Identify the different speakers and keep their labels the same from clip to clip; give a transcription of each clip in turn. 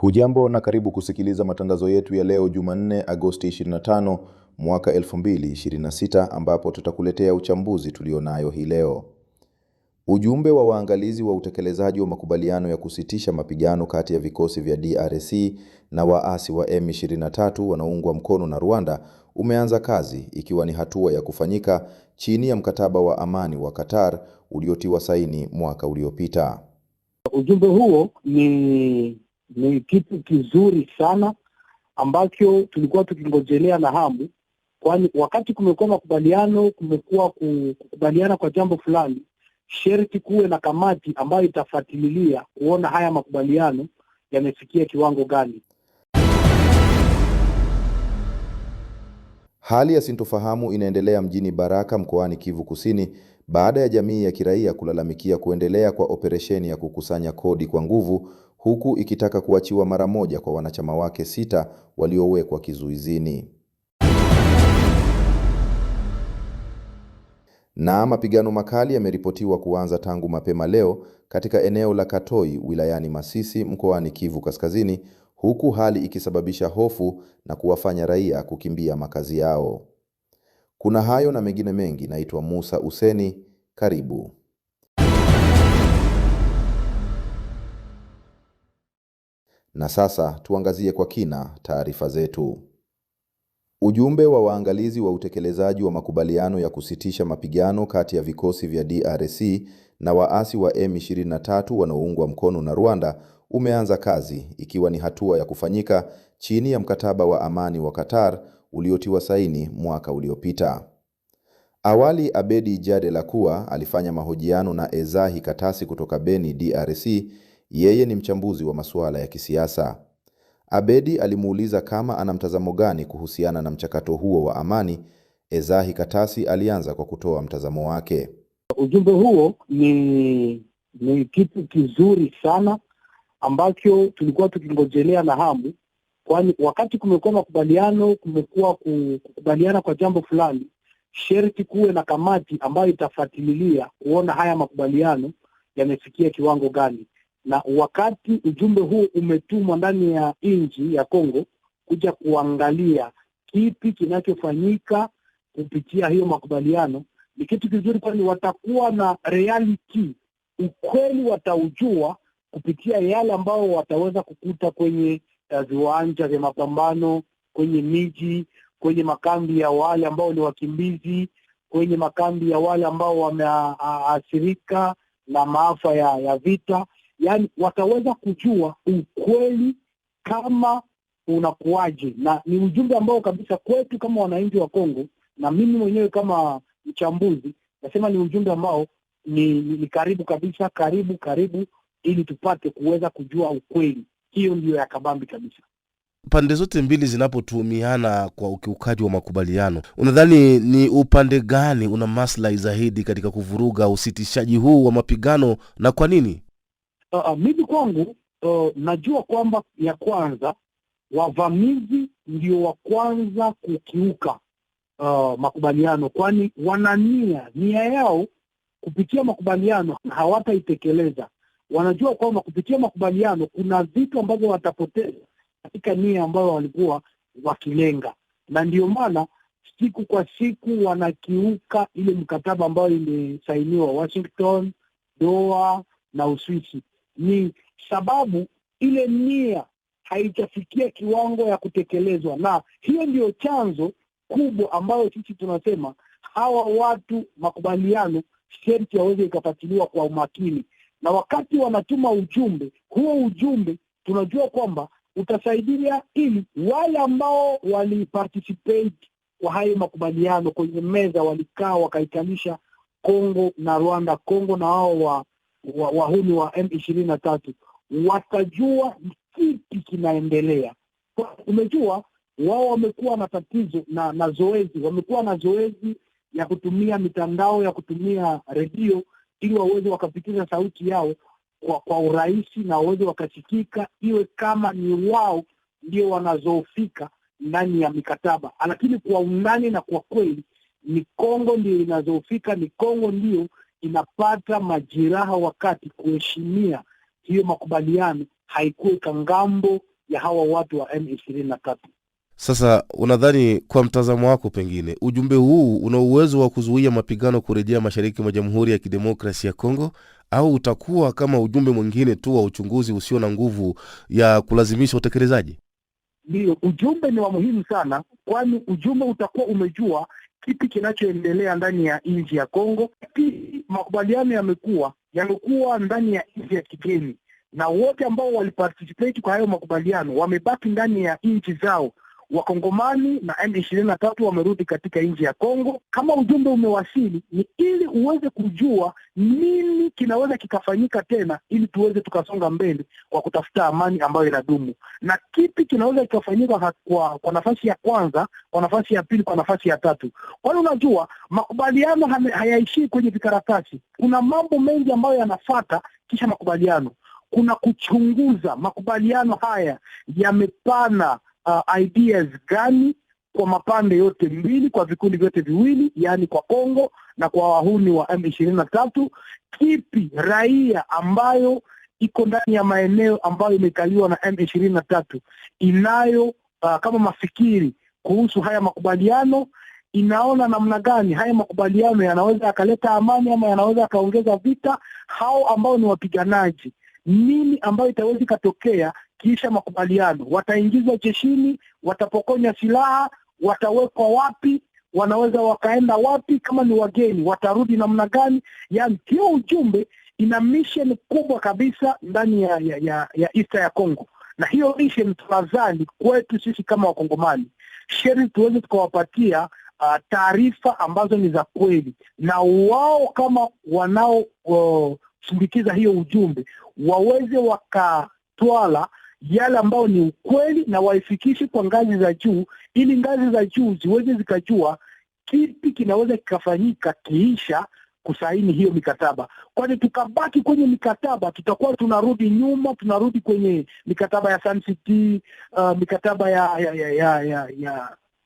Speaker 1: Hujambo na karibu kusikiliza matangazo yetu ya leo Jumanne Agosti 25 mwaka 2026 ambapo tutakuletea uchambuzi tulionayo hii leo. Ujumbe wa waangalizi wa utekelezaji wa makubaliano ya kusitisha mapigano kati ya vikosi vya DRC na waasi wa M23 wanaoungwa mkono na Rwanda umeanza kazi ikiwa ni hatua ya kufanyika chini ya mkataba wa amani wa Qatar uliotiwa saini mwaka uliopita.
Speaker 2: Ujumbe huo ni kitu kizuri sana ambacho tulikuwa tukingojelea na hamu, kwani wakati kumekuwa makubaliano, kumekuwa kukubaliana kwa jambo fulani, sharti kuwe na kamati ambayo itafuatilia kuona haya makubaliano yamefikia kiwango gani.
Speaker 1: Hali ya sintofahamu inaendelea mjini Baraka mkoani Kivu Kusini baada ya jamii ya kiraia kulalamikia kuendelea kwa operesheni ya kukusanya kodi kwa nguvu, huku ikitaka kuachiwa mara moja kwa wanachama wake 6 waliowekwa kizuizini. Na mapigano makali yameripotiwa kuanza tangu mapema leo katika eneo la Katoi wilayani Masisi mkoani Kivu Kaskazini, huku hali ikisababisha hofu na kuwafanya raia kukimbia makazi yao. Kuna hayo na mengine mengi. Naitwa Musa Useni, karibu. Na sasa tuangazie kwa kina taarifa zetu. Ujumbe wa waangalizi wa utekelezaji wa makubaliano ya kusitisha mapigano kati ya vikosi vya DRC na waasi wa M23 wanaoungwa mkono na Rwanda umeanza kazi ikiwa ni hatua ya kufanyika chini ya mkataba wa amani wa Qatar uliotiwa saini mwaka uliopita. Awali Abedi Jadelakuwa alifanya mahojiano na Ezahi Katasi kutoka Beni, DRC. Yeye ni mchambuzi wa masuala ya kisiasa. Abedi alimuuliza kama ana mtazamo gani kuhusiana na mchakato huo wa amani. Ezahi Katasi alianza kwa kutoa mtazamo wake.
Speaker 2: Ujumbe huo ni kitu kizuri sana ambacho tulikuwa tukingojelea na hamu, kwani wakati kumekuwa makubaliano, kumekuwa kukubaliana kwa jambo fulani, sharti kuwe na kamati ambayo itafuatilia kuona haya makubaliano yamefikia kiwango gani. Na wakati ujumbe huu umetumwa ndani ya nchi ya Kongo kuja kuangalia kipi kinachofanyika kupitia hiyo makubaliano, ni kitu kizuri, kwani watakuwa na reality, ukweli wataujua kupitia yale ambao wataweza kukuta kwenye viwanja vya mapambano, kwenye miji, kwenye makambi ya wale ambao ni wakimbizi, kwenye makambi ya wale ambao wameathirika na maafa ya vita. Yani wataweza kujua ukweli kama unakuaje, na ni ujumbe ambao kabisa kwetu kama wananchi wa Kongo, na mimi mwenyewe kama mchambuzi nasema ni ujumbe ambao ni karibu kabisa, karibu ili tupate kuweza kujua ukweli. Hiyo ndio ya kabambi kabisa.
Speaker 3: Pande zote mbili zinapotuhumiana kwa ukiukaji wa makubaliano, unadhani ni upande gani una maslahi zaidi katika kuvuruga usitishaji huu wa mapigano, na kwa nini?
Speaker 2: Mimi kwangu najua kwamba ya kwanza wavamizi ndio wa kwanza kukiuka makubaliano, kwani nia yao kupitia makubaliano hawataitekeleza. Wanajua kwamba kupitia makubaliano kuna vitu ambavyo watapoteza katika nia ambayo walikuwa wakilenga, na ndio maana siku kwa siku wanakiuka ile mkataba ambayo imesainiwa Washington, Doha na Uswisi. Ni sababu ile nia haijafikia kiwango ya kutekelezwa, na hiyo ndio chanzo kubwa ambayo sisi tunasema hawa watu makubaliano sharti yaweze ikafuatiliwa kwa umakini. Na wakati wanatuma ujumbe, huo ujumbe tunajua kwamba utasaidia ili wale ambao waliparticipate kwa hayo makubaliano kwenye meza, walikaa wakaikalisha Kongo na Rwanda, Kongo na wao wahuni wa M23, watajua kipi kinaendelea. Umejua wao wamekuwa na tatizo na zoezi, wamekuwa na zoezi ya kutumia mitandao, ya kutumia redio ili waweze wakapitisha sauti yao kwa urahisi na waweze wakasikika, iwe kama ni wao ndio wanazofika ndani ya mikataba. Lakini kwa undani na kwa kweli ni Kongo ndio inazofika, ni Kongo ndio inapata majeraha wakati kuheshimia hiyo makubaliano haikuweka ngambo ya hawa watu wa M23.
Speaker 3: Sasa unadhani kwa mtazamo wako, pengine ujumbe huu una uwezo wa kuzuia mapigano kurejea mashariki mwa Jamhuri ya Kidemokrasia ya Kongo, au utakuwa kama ujumbe mwingine tu wa uchunguzi usio na nguvu ya kulazimisha utekelezaji?
Speaker 2: Ndio, ujumbe ni wa muhimu sana, kwani ujumbe utakuwa umejua kipi kinachoendelea ndani ya nchi ya Kongo. Makubaliano yamekuwa ndani ya nchi ya kigeni, na wote ambao waliparticipate kwa hayo makubaliano wamebaki ndani ya nchi zao. Wakongomani na M23 wamerudi katika nchi ya Kongo. Kama ujumbe umewasili, ni ili uweze kujua nini kinaweza kikafanyika tena, ili tuweze tukasonga mbele kwa kutafuta amani ambayo inadumu, na kipi kinaweza kikafanyika kwa nafasi ya kwanza, kwa nafasi ya pili, kwa nafasi ya tatu. Kwani unajua makubaliano hayaishii kwenye vikaratasi. Kuna mambo mengi ambayo yanafuata kisha makubaliano. Kuna kuchunguza makubaliano haya yamepana ideas gani kwa mapande yote mbili, kwa vikundi vyote viwili, yani kwa Kongo na kwa wahuni wa M23. Kipi raia ambayo iko ndani ya maeneo ambayo imekaliwa na M23 inayo kama mafikiri kuhusu haya makubaliano, inaona namna gani haya makubaliano yanaweza yakaleta amani ama yanaweza yakaongeza vita. Hao ambao ni wapiganaji, nini ambayo itaweza ikatokea kisha makubaliano? Wataingizwa jeshini, watapokonya silaha, watawekwa wapi, wanaweza wakaenda wapi? Kama ni wageni watarudi namna gani? Yani hiyo ujumbe ina mission kubwa kabisa ndani ya East ya Kongo, na hiyo mission tunazali kwetu sisi kama Wakongomani, sheri tuweze tukawapatia taarifa ambazo ni za kweli, na wao kama wanao sindikiza hiyo ujumbe waweze wakatwala yale ambao ni ukweli na waifikishe kwa ngazi za juu, ili ngazi za juu ziweze zikajua kipi kinaweza kikafanyika kiisha kusaini hiyo mikataba. Kwani tukabaki kwenye mikataba tutakuwa tunarudi nyuma, tunarudi kwenye mikataba ya Sun City, mikataba ya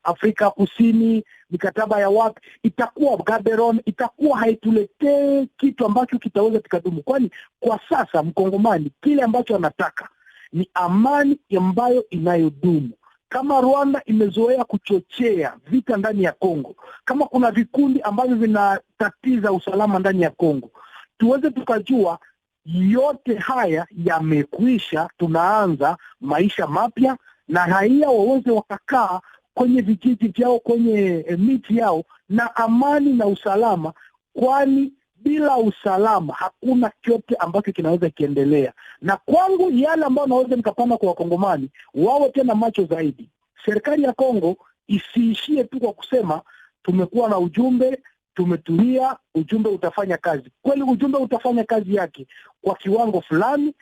Speaker 2: Afrika Kusini, mikataba ya wapi, itakuwa Gaborone, itakuwa haituletee kitu ambacho kitaweza kikadumu. Kwani kwa sasa mkongomani kile ambacho anataka ni amani ambayo inayodumu. Kama Rwanda imezoea kuchochea vita ndani ya Kongo, kama kuna vikundi ambavyo vinatatiza usalama ndani ya Kongo, tuweze tukajua yote haya yamekwisha, tunaanza maisha mapya, na raia waweze wakakaa kwenye vijiji vyao, kwenye miti yao na amani na usalama, kwani bila usalama hakuna chote ambacho kinaweza kiendelea. Na kwangu yale ambayo naweza nikapana kwa Wakongomani, wawe tena macho zaidi. Serikali ya Kongo isiishie tu kwa kusema tumekuwa na ujumbe, tumetulia, ujumbe utafanya kazi. Kweli ujumbe utafanya kazi yake kwa kiwango fulani,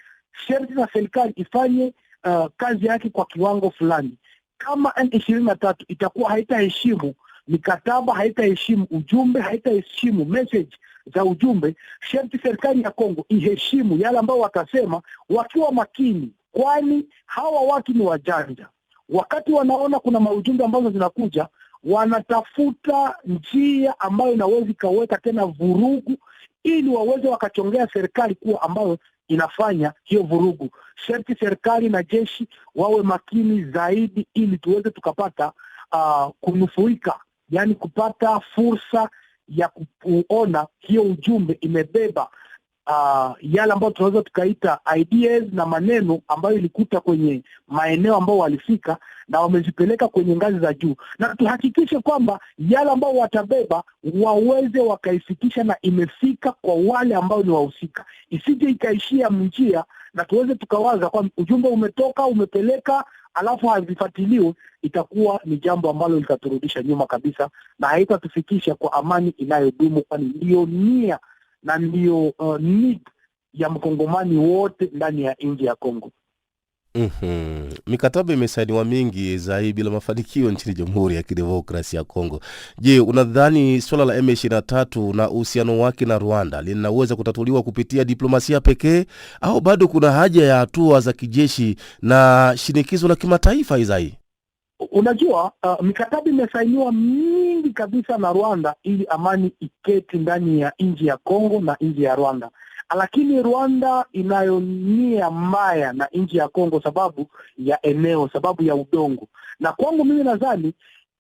Speaker 2: sherti na serikali ifanye kazi yake kwa kiwango fulani. Kama M23 itakuwa haitaheshimu mikataba, haitaheshimu ujumbe, haitaheshimu message za ujumbe, sherti serikali ya Kongo iheshimu yale ambao watasema wakiwa makini, kwani hawa watu ni wajanja. Wakati wanaona kuna maujumbe ambazo zinakuja, wanatafuta njia ambayo inaweza ikaweka tena vurugu, ili waweze wakachongea serikali kuwa ambayo inafanya hiyo vurugu. Sherti serikali na jeshi wawe makini zaidi, ili tuweze tukapata kunufuika, yani kupata fursa ya kuona hiyo ujumbe imebeba yale ambayo tunaweza tukaita ideas na maneno ambayo ilikuta kwenye maeneo ambao walifika na wamezipeleka kwenye ngazi za juu, na tuhakikishe kwamba yale ambao watabeba waweze wakaifikisha na imefika kwa wale ambao ni wahusika, isije ikaishia njia na tuweze tukawaza kwamba ujumbe umetoka umepeleka alafu hazifuatiliwe. Itakuwa ni jambo ambalo litaturudisha nyuma kabisa na haitatufikisha kwa amani inayodumu, kwani ndio nia na ndio need ya mkongomani wote ndani ya nchi ya Kongo.
Speaker 3: Mikataba imesainiwa mingi zaidi bila mafanikio nchini Jamhuri ya Kidemokrasia ya Kongo. Je, unadhani swala la M23 na uhusiano wake na Rwanda linaweza kutatuliwa kupitia diplomasia pekee, au bado kuna haja ya hatua za kijeshi na shinikizo la kimataifa Izai?
Speaker 2: Unajua, mikataba imesainiwa mingi kabisa na Rwanda ili amani iketi ndani ya nchi ya Kongo na nchi ya Rwanda. lakini Rwanda inayo nia mbaya na nchi ya Kongo sababu ya eneo, sababu ya udongo. Na kwangu mimi nadhani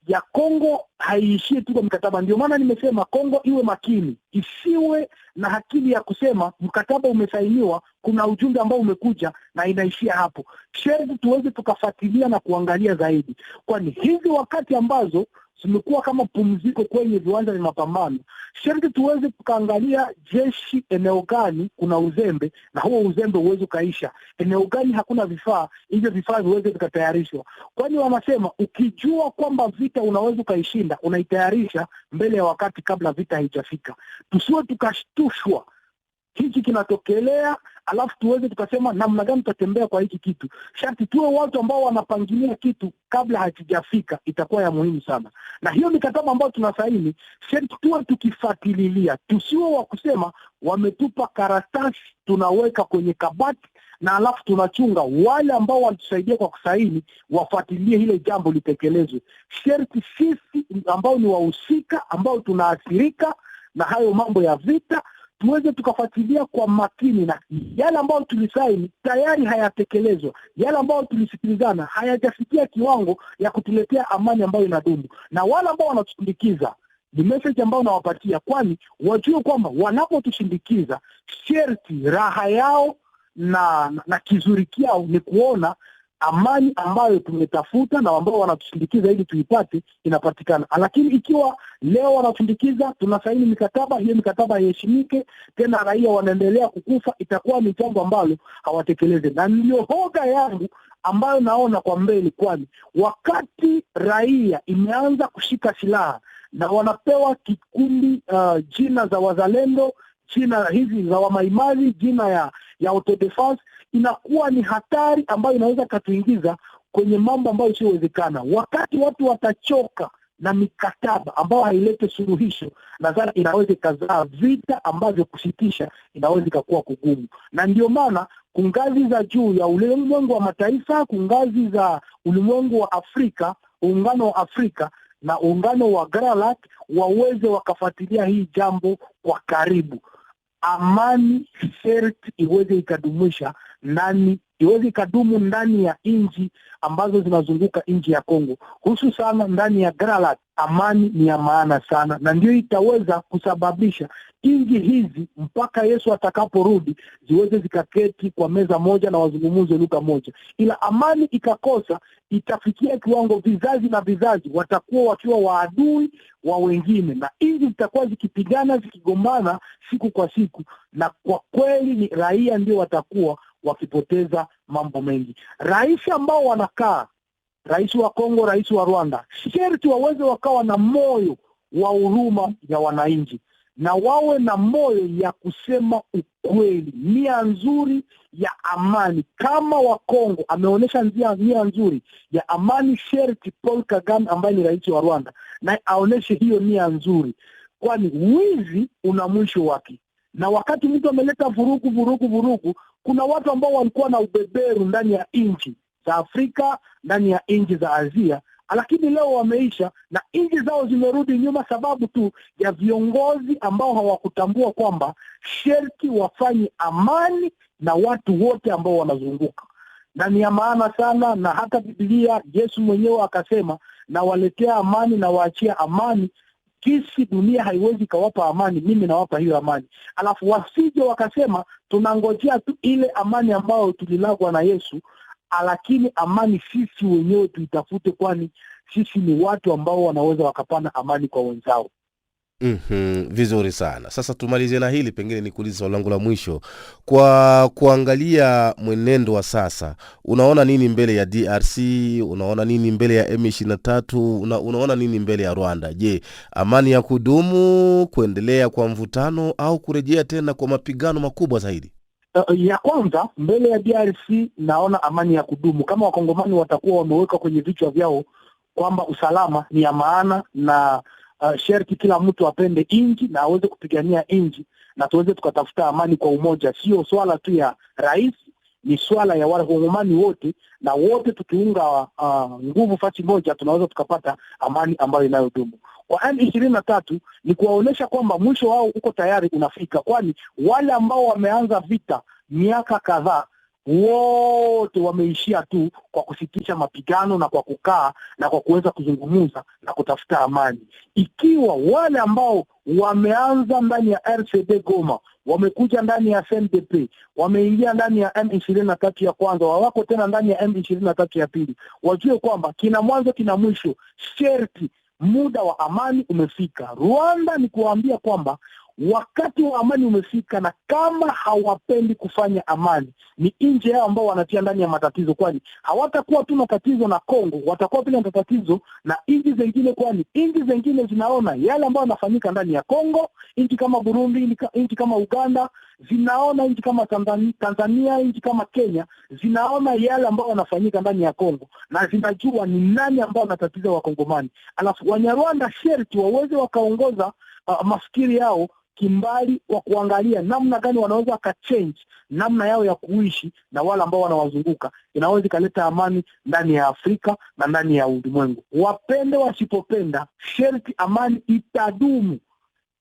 Speaker 2: ya Kongo haiishii tu kwa mkataba. Ndio maana nimesema Kongo iwe makini, isiwe na akili ya kusema mkataba umesainiwa, kuna ujumbe ambao umekuja na inaishia hapo. Sherti tuweze tukafuatilia na kuangalia zaidi, kwani hizi wakati ambazo zimekuwa kama pumziko kwenye viwanja vya mapambano, sherti tuweze tukaangalia jeshi eneo gani kuna uzembe, na huo uzembe uweze ukaisha. Eneo gani hakuna vifaa, hivyo vifaa viweze vikatayarishwa. Kwani wanasema ukijua kwamba vita unaweza ukaishinda, unaitayarisha mbele ya wakati, kabla vita haijafika. Tusiwe tukashtushwa hiki kinatokelea, alafu tuweze tukasema namna gani tutatembea kwa hiki kitu. Sharti tuwe watu ambao wanapangilia kitu kabla hakijafika, itakuwa ya muhimu sana. Na hiyo mikataba ambayo tunasaini, sharti tuwe tukifuatilia, tusiwe wa kusema wametupa karatasi tunaweka kwenye kabati na alafu tunachunga. Wale ambao walitusaidia kwa kusaini wafuatilie hile jambo litekelezwe. Sharti sisi ambao ni wahusika, ambao tunaathirika na hayo mambo ya vita, tuweze tukafuatilia kwa makini, na yale ambayo tulisaini tayari hayatekelezwa, yale ambayo tulisikilizana hayajafikia kiwango ya kutuletea amani ambayo inadumu. Na wale ambao wanatusindikiza, ni message ambayo nawapatia, kwani wajue kwamba wanapotushindikiza, sherti raha yao na kizuri kiao ni kuona amani ambayo tumetafuta na ambao wanatusindikiza ili tuipate inapatikana. Lakini ikiwa leo wanatusindikiza, tunasaini mikataba, hiyo mikataba haiheshimike tena, raia wanaendelea kukufa, itakuwa ni jambo ambalo hawatekeleze. Na ndio hoga yangu ambayo naona kwa mbele, kwani wakati raia imeanza kushika silaha na wanapewa kikundi jina za wazalendo, jina hizi za wamaimai, jina ya autodefense, inakuwa ni hatari ambayo inaweza katuingiza kwenye mambo ambayo isiyowezekana. Wakati watu watachoka na mikataba ambayo hailete suluhisho, nadhani inaweza ikazaa vita ambavyo kusitisha inaweza ikakuwa kugumu. Na ndio maana kungazi za juu ya ulimwengu wa mataifa, kungazi za ulimwengu wa Afrika, Muungano wa Afrika na Muungano wa Gralak waweze wakafuatilia hii jambo kwa karibu. Amani sherti iweze ikadumisha iweze ikadumu ndani ya nchi ambazo zinazunguka nchi ya Kongo, hususan ndani ya Gralak. Amani ni ya maana sana, na ndio itaweza kusababisha nchi hizi mpaka Yesu atakaporudi ziweze zikaketi kwa meza moja na wazungumuze lugha moja. Ila amani ikakosa, itafikia kiwango vizazi na vizazi watakuwa wakiwa waadui wa wengine, na nchi zitakuwa zikipigana, zikigombana siku kwa siku, na kwa kweli ni raia ndio watakuwa wakipoteza mambo mengi. Rais ambao wanakaa, rais wa Kongo, rais wa Rwanda, sherti waweze wakawa na moyo wa huruma ya wananchi, na wawe na moyo ya kusema ukweli, nia nzuri ya amani. Kama wa Kongo ameonyesha nia nzuri ya amani, sherti Paul Kagame ambaye ni rais wa Rwanda na aoneshe hiyo nia nzuri, kwani wizi una mwisho wake. Na wakati mtu ameleta vurugu, kuna watu ambao walikuwa na ubeberu ndani ya nchi za Afrika, ndani ya nchi za Asia, lakini leo wameisha na nchi zao zimerudi nyuma, sababu tu ya viongozi ambao hawakutambua kwamba sherti wafanye amani na watu wote ambao wanazunguka. Na ni ya maana sana, na hata Biblia Yesu mwenyewe akasema, na waletea amani na waachia amani, kisi dunia haiwezi kawapa amani, mimi nawapa hiyo amani. Alafu wasije wakasema tunangojea tu ile amani ambayo tulilagwa na Yesu, lakini amani sisi wenyewe tuitafute, kwani sisi ni watu ambao wanaweza wakapana amani kwa wenzao.
Speaker 3: Vizuri sana. Sasa tumalizie na hili, pengine nikuulize swali langu la mwisho. Kwa kuangalia mwenendo wa sasa, unaona nini mbele ya DRC? Unaona nini mbele ya M23? Unaona nini mbele ya Rwanda? Je, amani ya kudumu, kuendelea kwa mvutano, au kurejea tena kwa mapigano makubwa zaidi?
Speaker 2: Ya kwanza, mbele ya DRC naona amani ya kudumu, kama wakongomani watakuwa wameweka kwenye vichwa vyao kwamba usalama ni ya maana, na sherti kila mtu apende nchi na aweze kupigania nchi, na tuweze tukatafuta amani kwa umoja. Sio swala tu ya rais, ni swala ya wakongomani wote, na wote tukiunga nguvu fasi moja tunaweza tukapata amani ambayo inayodumu. kwa M23 ni kuwaonyesha kwamba mwisho wao uko tayari unafika, kwani wale ambao wameanza vita miaka kadhaa wote wameishia tu kwa kusitisha mapigano na kwa kukaa na kwa kuweza kuzungumza na kutafuta amani. Ikiwa wale ambao wameanza ndani ya RCD Goma, wamekuja ndani ya CNDP, wameingia ndani ya M23 ya kwanza, wako tena ndani ya M23 ya pili, wajue kwamba kina mwanzo kina mwisho, sherti muda wa amani umefika. Rwanda ni kuambia kwamba wakati wa amani umefika, na kama hawapendi kufanya amani ni nje yao ambao wanatia ndani ya matatizo, kwani hawatakuwa tu na tatizo na Kongo, watakuwa pia na tatizo na nchi zingine, kwani nchi zingine zinaona yale ambayo yanafanyika ndani ya Kongo. Nchi kama Burundi, nchi kama Uganda zinaona, nchi kama Tanzania, nchi kama Kenya zinaona yale ambayo yanafanyika ndani ya Kongo, na zinajua ni nani ambao wanatatiza Wakongomani. Alafu Wanyarwanda sherti waweze wakaongoza mafikiri yao kimbali wa kuangalia namna gani wanaweza wakachange namna yao ya kuishi na wale ambao wanawazunguka. Inaweza ikaleta amani ndani ya Afrika na ndani ya ulimwengu. Wapende wasipopenda, sherti amani itadumu,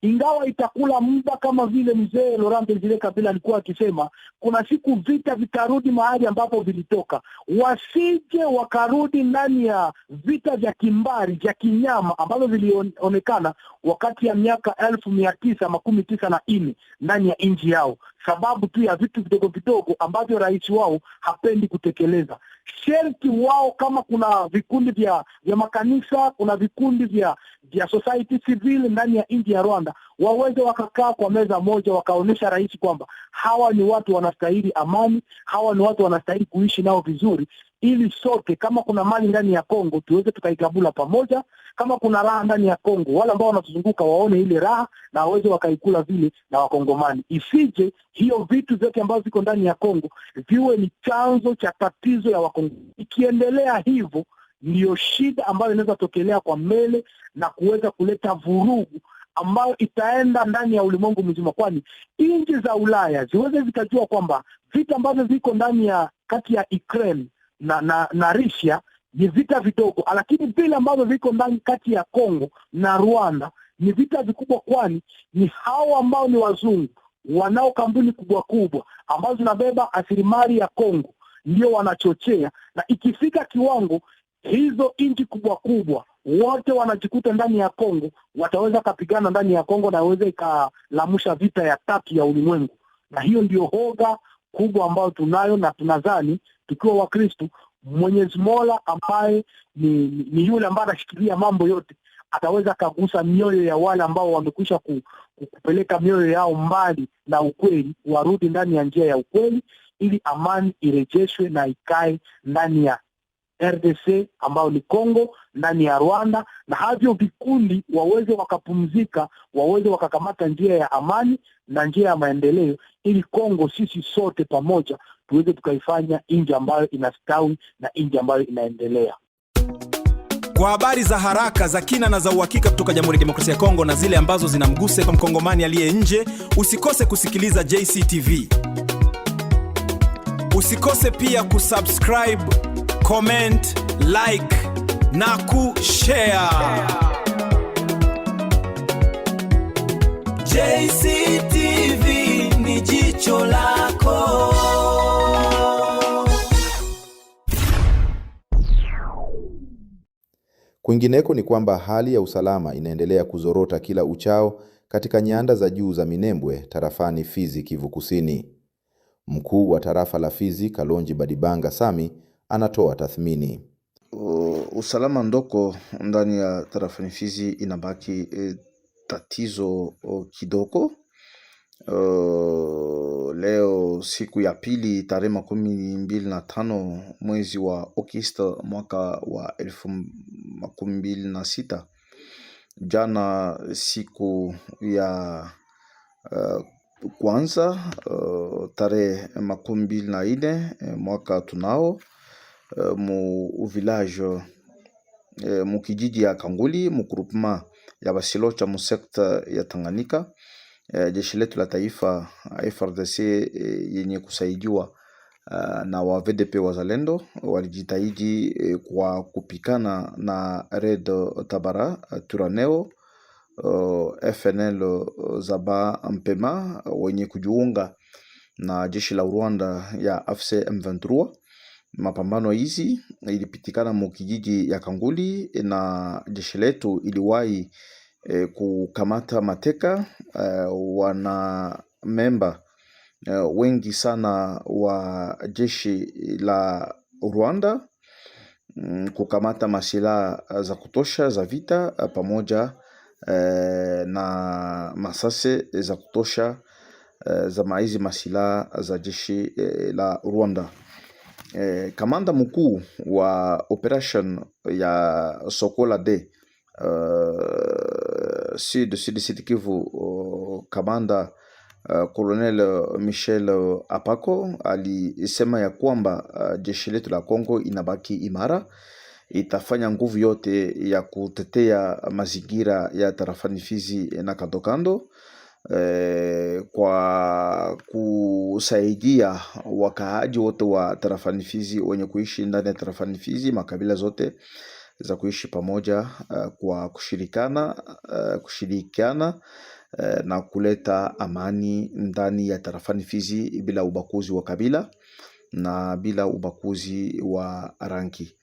Speaker 2: ingawa itakula muda, kama vile mzee Laurent Desire Kabila alikuwa akisema, kuna siku vita vitarudi mahali ambapo vilitoka. Wasije wakarudi ndani ya vita vya kimbari vya kinyama ambavyo vilionekana wakati ya miaka 1994 ndani ya nchi yao, sababu tu ya vitu vidogo vidogo ambavyo rais wao hapendi kutekeleza. Sherti wao, kama kuna vikundi vya makanisa, kuna vikundi vya society civil ndani ya nchi ya Rwanda, waweze wakakaa kwa meza moja, wakaonesha rais kwamba hawa ni watu wanastahili amani, hawa ni watu wanastahili kuishi nao vizuri, ili sote, kama kuna mali ndani ya Kongo tuweze tukaikabula pamoja, kama kuna raha ndani ya Kongo wale ambao wanatuzunguka waone ile raha na waweze wakaikula vile na Wakongomani. Isije hiyo vitu vyote ambavyo viko ndani ya Kongo viwe ni chanzo cha tatizo ya Wakongomani. Ikiendelea hivyo, ndiyo shida ambayo inaweza tokelea kwa mbele na kuweza kuleta vurugu ambayo itaenda ndani ya ulimwengu mzima, kwani nchi za Ulaya ziweze zikajua kwamba vita ambavyo viko ndani ya kati ya Ukraine na Russia ni vita vidogo, lakini vile ambavyo viko ndani kati ya Kongo na Rwanda ni vita vikubwa, kwani ni hao ambao ni wazungu wanao kampuni kubwa kubwa ambazo zinabeba asilimali ya Kongo ndio wanachochea, na ikifika kiwango hizo nchi kubwa kubwa wote wanajikuta ndani ya Kongo, wataweza kapigana ndani ya Kongo na waweze ikalamusha vita ya tatu ya ulimwengu. Na hiyo ndio hoga kubwa ambayo tunayo, na tunadhani tukiwa Wakristo, Mwenyezi Mola ambaye ni yule ambaye anashikilia mambo yote, ataweza kagusa mioyo ya wale ambao wamekwisha kupeleka mioyo yao mbali na ukweli, warudi ndani ya njia ya ukweli, ili amani irejeshwe na ikae ndani ya RDC ambao ni Kongo, ndani ya Rwanda, na havyo vikundi waweze wakapumzika, waweze wakakamata njia ya amani na njia ya maendeleo, ili Kongo sisi sote pamoja tuweze tukaifanya nchi ambayo inastawi na nchi ambayo inaendelea.
Speaker 4: Kwa habari za haraka, za kina na za uhakika kutoka Jamhuri ya Demokrasia ya Kongo na zile ambazo zinamgusa kwa Mkongomani aliye nje, usikose kusikiliza JCTV. Usikose pia kusubscribe, comment, like na kushare. JCTV ni jicho lako.
Speaker 1: Kwingineko ni kwamba hali ya usalama inaendelea kuzorota kila uchao katika nyanda za juu za Minembwe tarafani Fizi, Kivu Kusini. Mkuu wa tarafa la Fizi, Kalonji Badibanga Sami, anatoa tathmini.
Speaker 5: Usalama ndoko ndani ya tarafani Fizi inabaki tatizo kidogo. Leo siku ya pili tarehe 25 mwezi wa Agosti mwaka wa 2026, jana siku ya kwanza tarehe 24 mwaka tunao mu village mu kijiji ya Kanguli mu groupement ya Basilocha mu sekta ya Tanganyika. Jeshi letu la taifa FARDC yenye kusaidiwa na wa VDP wazalendo walijitahidi kwa kupikana na Red Tabara Turaneo FNL Zaba Mpema wenye kujiunga na jeshi la Rwanda ya AFC M23. Mapambano hizi ilipitikana mukijiji ya Kanguli na jeshi letu iliwahi kukamata mateka wana memba wengi sana wa jeshi la Rwanda, kukamata masilaha za kutosha za vita pamoja na masase za kutosha za maizi masilaha za jeshi la Rwanda. Kamanda mkuu wa operation ya Sokola D Sud Kivu, kamanda Colonel Michel Apako alisema ya kwamba jeshi letu la Kongo inabaki imara, itafanya nguvu yote ya kutetea mazingira ya tarafani Fizi na kandokando, kwa kusaidia wakaaji wote wa tarafani Fizi wenye kuishi ndani ya tarafani Fizi, makabila zote za kuishi pamoja kwa kushirikiana na kuleta amani ndani ya tarafani Fizi bila ubakuzi wa kabila na bila ubakuzi wa rangi.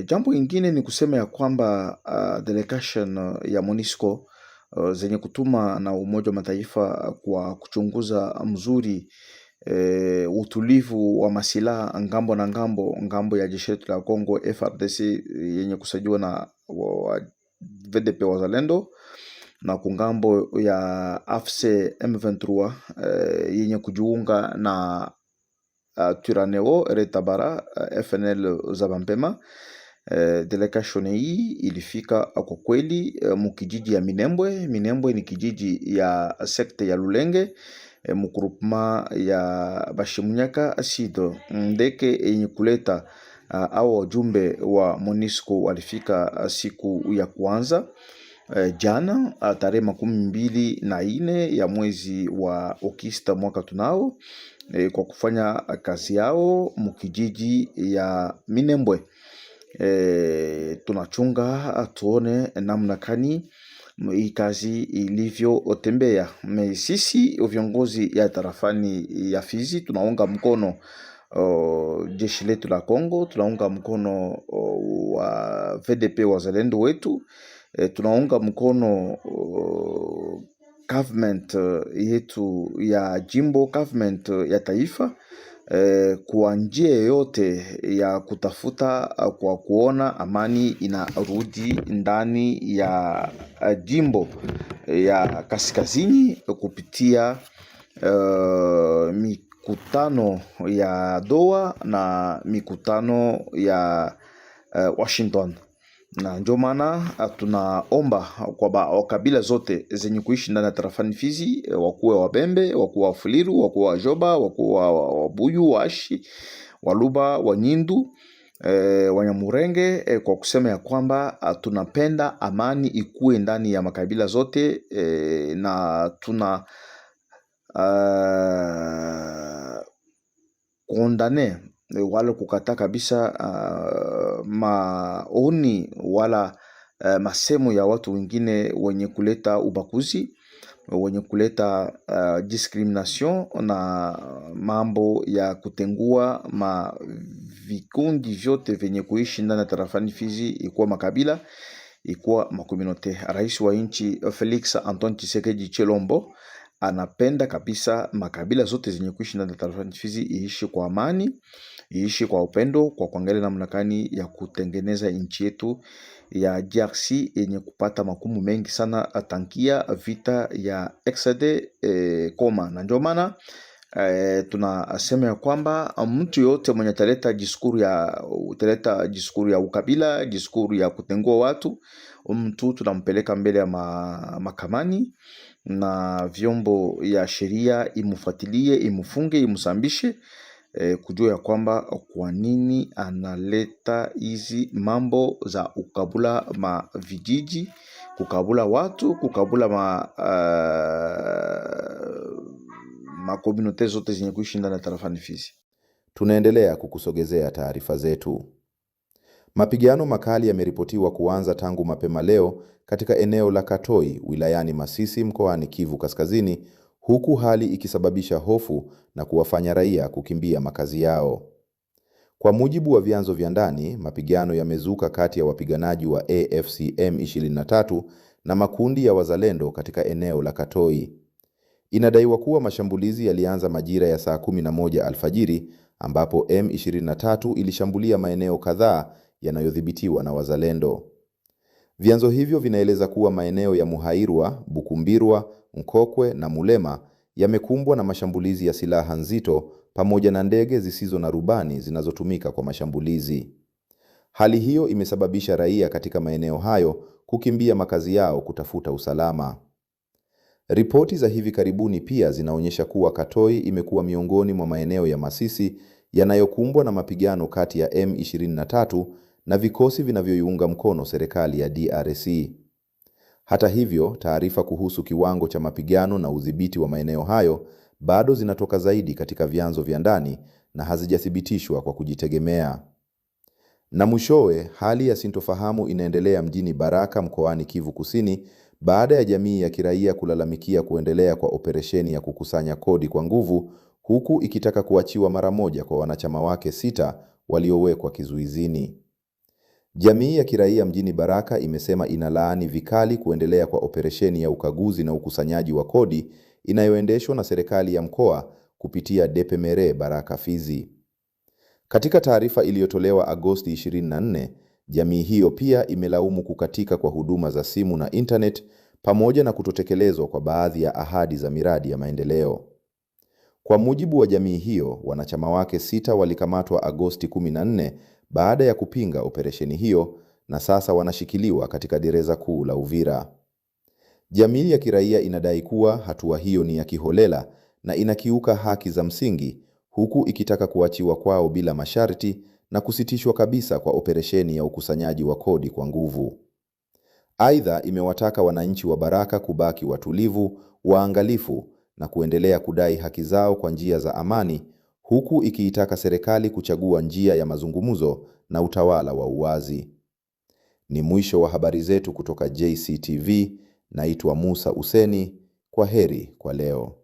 Speaker 5: Jambo ingine ni kusema ya kwamba delegation ya MONUSCO zenye kutuma na Umoja wa Mataifa kwa kuchunguza mzuri utulivu wa masilaha ngambo na ngambo ya jeshi la Kongo FARDC yenye kusaidiwa na VDP Wazalendo na kungambo ya AFC M23 yenye kujiunga na Turaneo Retabara FNL Zabampema. Delegation hii ilifika kwa kweli mukijiji ya Minembwe. Minembwe ni kijiji ya sekte ya Lulenge, mukurupma ya Bashimunyaka Asido. Ndeke yenye kuleta au wajumbe wa MONUSCO walifika siku ya kwanza jana tarehe 24 ya mwezi wa Okista mwaka tunao, kwa kufanya kazi yao mukijiji ya Minembwe. Tunachunga tuone namna kani hii kazi ilivyo otembea. Sisi viongozi ya tarafani ya Fizi tunaunga mkono jeshi letu la Kongo, tunaunga mkono wa VDP Wazalendo wetu, tunaunga mkono government yetu ya jimbo, government ya taifa, kwa njia yote ya kutafuta kwa kuona amani inarudi ndani ya jimbo ya kaskazini kupitia mikutano ya Doha na mikutano ya Washington. Na ndio maana tunaomba kwa kabila zote zenye kuishi ndani ya tarafani Fizi, wakuwe Wabembe, wakuwe Wafuliru, wakuwe Wajoba, wakuwe Wabuyu, Waashi, Waluba, Wanyindu, Wanyamurenge, kwa kusema ya kwamba tunapenda amani ikuwe ndani ya makabila zote, na tuna kondane wala kukata kabisa maoni wala masemo ya watu wengine wenye kuleta ubakuzi, wenye kuleta discrimination na mambo ya kutengua vikundi vyote venye kuishi ndani ya tarafani Fizi, ikuwa makabila, ikuwa makomunote. Rais wa nchi Felix Antoine Tshisekedi Tshilombo anapenda kabisa makabila zote zenye kuishi ndani ya tarafani Fizi iishi kwa amani, iishi kwa upendo, kwa kuangalia namna gani ya kutengeneza nchi yetu ya DRC yenye kupata makumu mengi sana tangia vita ya Exode koma. Na ndio maana tunasema ya kwamba mtu yote mwenye taleta diskuru ya ukabila, diskuru ya kutengua watu, mtu tunampeleka mbele ya mahakamani na vyombo ya sheria imufuatilie, imufunge, imusambishe, kujua ya kwamba kwa nini analeta hizi mambo za ukabula vijiji, kukabula watu, kukabula makomunote zote zenye kuishi ndani ya tarafani Fizi.
Speaker 1: Tunaendelea kukusogezea taarifa zetu. Mapigano makali yameripotiwa kuanza tangu mapema leo katika eneo la Katoi wilayani Masisi mkoani Kivu Kaskazini, huku hali ikisababisha hofu na kuwafanya raia kukimbia makazi yao. Kwa mujibu wa vyanzo vya ndani, mapigano yamezuka kati ya wapiganaji wa AFC M23 na makundi ya wazalendo katika eneo la Katoi. Inadaiwa kuwa mashambulizi yalianza majira ya saa 11 alfajiri ambapo M23 ilishambulia maeneo kadhaa yanayodhibitiwa na wazalendo. Vyanzo hivyo vinaeleza kuwa maeneo ya Muhairwa, Bukumbirwa, Nkokwe na Mulema yamekumbwa na mashambulizi ya silaha nzito pamoja na ndege zisizo na rubani zinazotumika kwa mashambulizi. Hali hiyo imesababisha raia katika maeneo hayo kukimbia makazi yao kutafuta usalama. Ripoti za hivi karibuni pia zinaonyesha kuwa Katoi imekuwa miongoni mwa maeneo ya Masisi yanayokumbwa na mapigano kati ya M23 na vikosi vinavyoiunga mkono serikali ya DRC. Hata hivyo, taarifa kuhusu kiwango cha mapigano na udhibiti wa maeneo hayo bado zinatoka zaidi katika vyanzo vya ndani na hazijathibitishwa kwa kujitegemea. Na mwishowe, hali ya sintofahamu inaendelea mjini Baraka mkoani Kivu Kusini baada ya jamii ya kiraia kulalamikia kuendelea kwa operesheni ya kukusanya kodi kwa nguvu, huku ikitaka kuachiwa mara moja kwa wanachama wake 6 waliowekwa kizuizini. Jamii ya kiraia mjini Baraka imesema inalaani vikali kuendelea kwa operesheni ya ukaguzi na ukusanyaji wa kodi inayoendeshwa na serikali ya mkoa kupitia Depemere Baraka Fizi. Katika taarifa iliyotolewa Agosti 24, jamii hiyo pia imelaumu kukatika kwa huduma za simu na internet pamoja na kutotekelezwa kwa baadhi ya ahadi za miradi ya maendeleo. Kwa mujibu wa jamii hiyo, wanachama wake 6 walikamatwa Agosti 14 baada ya kupinga operesheni hiyo na sasa wanashikiliwa katika gereza kuu la Uvira. Jamii ya kiraia inadai kuwa hatua hiyo ni ya kiholela na inakiuka haki za msingi, huku ikitaka kuachiwa kwao bila masharti na kusitishwa kabisa kwa operesheni ya ukusanyaji wa kodi kwa nguvu. Aidha, imewataka wananchi wa Baraka kubaki watulivu, waangalifu na kuendelea kudai haki zao kwa njia za amani, huku ikiitaka serikali kuchagua njia ya mazungumzo na utawala wa uwazi. Ni mwisho wa habari zetu kutoka JCTV. Naitwa Musa Useni. Kwa heri kwa leo.